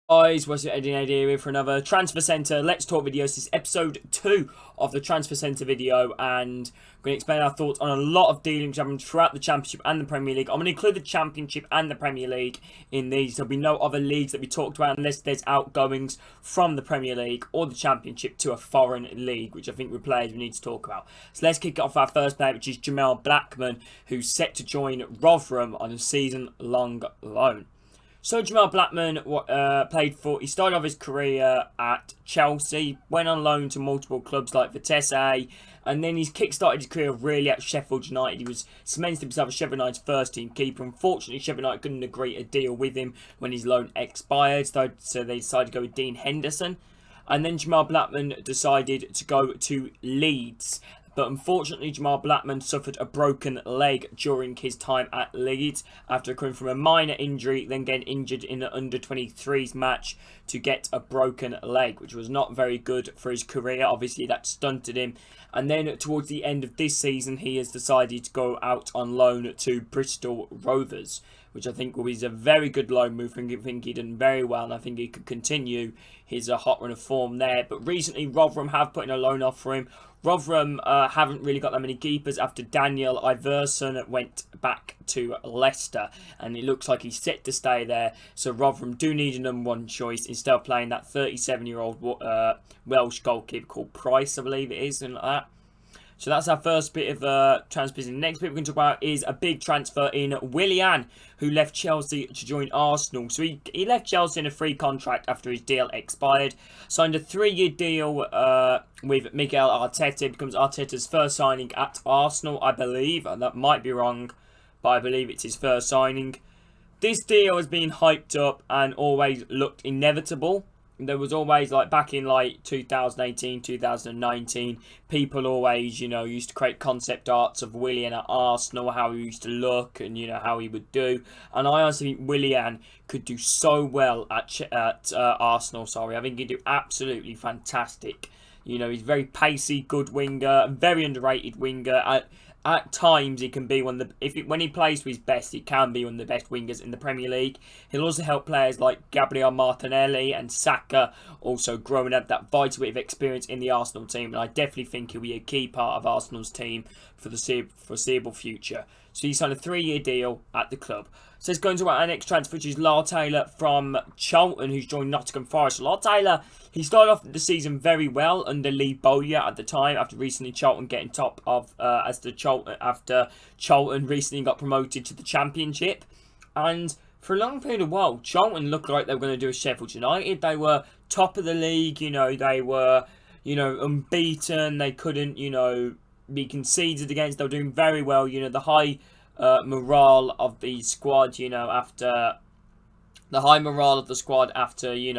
Guys, what's your Neddie here for another Transfer Centre Let's Talk video. This is episode 2 of the Transfer Centre video, and I'm going to explain our thoughts on a lot of dealings happening throughout the Championship and the Premier League. I'm going to include the Championship and the Premier League in these. There'll be no other leagues that we talked about unless there's outgoings from the Premier League or the Championship to a foreign league, which I think with players we need to talk about. So let's kick it off our first player, which is Jamal Blackman, who's set to join Rotherham on a season-long loan. So Jamal Blackman he started off his career at Chelsea, went on loan to multiple clubs like Vitesse, and then he's kick-started his career really at Sheffield United. He was cemented himself as Sheffield United's first-team keeper. Unfortunately, Sheffield United couldn't agree a deal with him when his loan expired, so they decided to go with Dean Henderson. And then Jamal Blackman decided to go to Leeds. But unfortunately, Jamal Blackman suffered a broken leg during his time at Leeds after coming from a minor injury, then getting injured in the under-23s match to get a broken leg, which was not very good for his career. Obviously, that stunted him. And then towards the end of this season, he has decided to go out on loan to Bristol Rovers, which I think will be a very good loan move. I think he done very well, and I think he could continue his hot run of form there. But recently, Rotherham have put in a loan off for him. Rotherham haven't really got that many keepers after Daniel Iverson went back to Leicester, and it looks like he's set to stay there. So Rotherham do need a number one choice instead of playing that 37-year-old Welsh goalkeeper called Price, I believe it is, something like that. So that's our first bit of transfer. The next bit we're going to talk about is a big transfer in Willian, who left Chelsea to join Arsenal. So he left Chelsea in a free contract after his deal expired. Signed a 3-year deal with Mikel Arteta. It becomes Arteta's first signing at Arsenal, I believe. And that might be wrong, but I believe it's his first signing. This deal has been hyped up and always looked inevitable. There was always, like, back in, like, 2018, 2019, people always, used to create concept arts of Willian at Arsenal, how he used to look and, how he would do. And I honestly think Willian could do so well at Arsenal, I think he'd do absolutely fantastic. He's very pacey, good winger, very underrated winger. At times, he can be one of the... when he plays to his best, he can be one of the best wingers in the Premier League. He'll also help players like Gabriel Martinelli and Saka also grow and have that vital bit of experience in the Arsenal team. And I definitely think he'll be a key part of Arsenal's team for the foreseeable future. So he signed a 3-year deal at the club. So let's go into our next transfer, which is Lyle Taylor from Charlton, who's joined Nottingham Forest. Lyle Taylor, he started off the season very well under Lee Bowyer at the time, after recently Charlton getting top of after Charlton recently got promoted to the Championship. And for a long period of while, Charlton looked like they were going to do a Sheffield United. They were top of the league, they were, unbeaten. They couldn't, be conceded against. They were doing very well. The high morale of the squad. After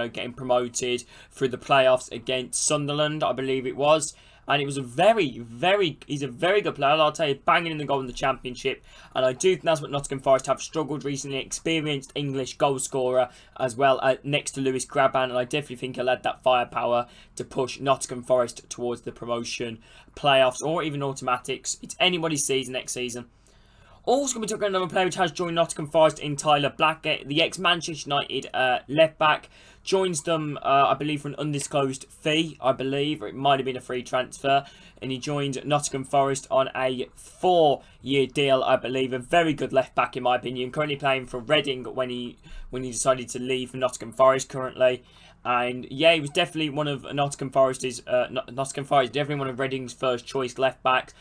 getting promoted through the playoffs against Sunderland, I believe it was. And it was he's a very good player. I'll tell you, banging in the goal in the Championship. And I do think that's what Nottingham Forest have struggled recently. Experienced English goal scorer as well, next to Lewis Graban. And I definitely think he'll add that firepower to push Nottingham Forest towards the promotion, playoffs, or even automatics. It's anybody's season next season. Also going to be talking about another player which has joined Nottingham Forest in Tyler Blackett, the ex-Manchester United left-back. Joins them, I believe, for an undisclosed fee, I believe, or it might have been a free transfer. And he joined Nottingham Forest on a 4-year deal, I believe. A very good left-back, in my opinion. Currently playing for Reading when he decided to leave for Nottingham Forest currently. And yeah, he was definitely one of Nottingham Forest's, definitely one of Reading's first choice left-backs.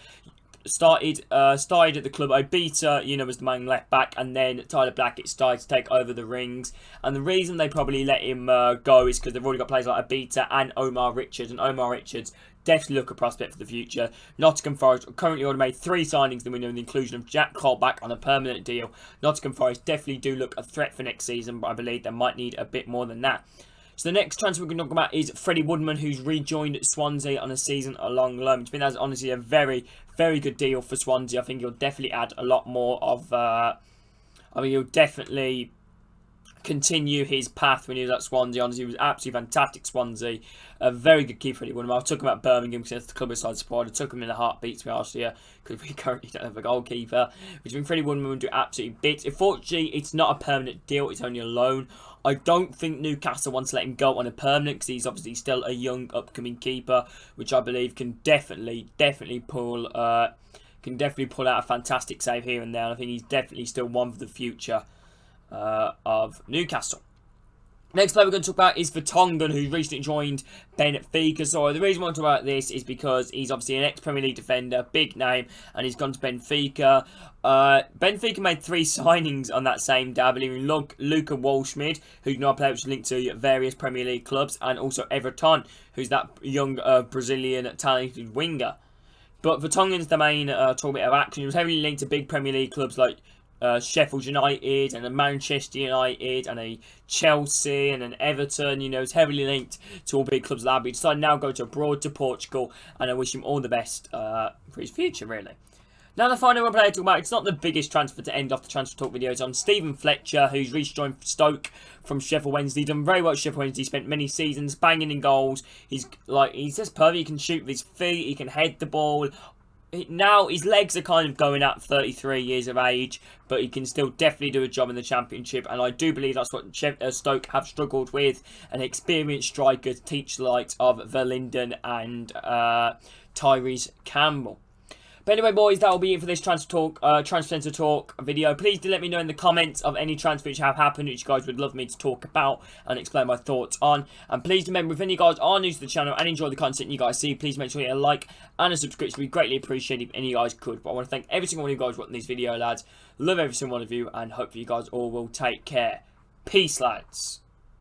Started at the club. Obita, was the main left back, and then Tyler Blackett started to take over the rings. And the reason they probably let him go is because they've already got players like Obita and Omar Richards, and Omar Richards definitely look a prospect for the future. Nottingham Forest currently already made 3 signings in the window, with the inclusion of Jack Colback on a permanent deal. Nottingham Forest definitely do look a threat for next season, but I believe they might need a bit more than that. So the next transfer we're going to talk about is Freddie Woodman, who's rejoined Swansea on a season-long loan. It's been honestly a very, very good deal for Swansea. I think he'll definitely add a lot more of... he'll definitely continue his path when he was at Swansea. Honestly, he was absolutely fantastic Swansea. A very good keeper, really. One of them. I took him at Birmingham because that's the club side squad. I took him in a heartbeat to be last year because we currently don't have a goalkeeper, which has been Freddie Woodman do absolutely bits. Unfortunately, it's not a permanent deal. It's only a loan. I don't think Newcastle wants to let him go on a permanent because he's obviously still a young upcoming keeper, which I believe can definitely pull out a fantastic save here and there. And I think he's definitely still one for the future of Newcastle. Next player we're going to talk about is Vertonghen, who recently joined Benfica. So the reason I want to talk about this is because he's obviously an ex-Premier League defender, big name, and he's gone to Benfica. Benfica made 3 signings on that same day. I believe Luca Waldschmidt, who's now a player which is linked to various Premier League clubs, and also Everton, who's that young Brazilian talented winger. But Vertonghen's the main topic of action. He was heavily linked to big Premier League clubs like Sheffield United and a Manchester United and a Chelsea and an Everton. You know, it's heavily linked to all big clubs like that. But he decided now to go abroad to Portugal, and I wish him all the best for his future, really. Now the final one player to talk about, it's not the biggest transfer to end off the transfer talk videos on. Stephen Fletcher, who's recently joined Stoke from Sheffield Wednesday. Done very well at Sheffield Wednesday. Spent many seasons banging in goals. He's just perfect. He can shoot with his feet. He can head the ball. Now his legs are kind of going at 33 years of age, but he can still definitely do a job in the Championship, and I do believe that's what Stoke have struggled with, an experienced striker to teach the likes of Verlinden and Tyrese Campbell. But anyway, boys, that will be it for this transfer centre talk video. Please do let me know in the comments of any transfers which have happened, which you guys would love me to talk about and explain my thoughts on. And please remember, if any of you guys are new to the channel and enjoy the content you guys see, please make sure you hit a like and a subscription. We greatly appreciate it if any of you guys could. But I want to thank every single one of you guys watching this video, lads. Love every single one of you, and hopefully you guys all will take care. Peace, lads.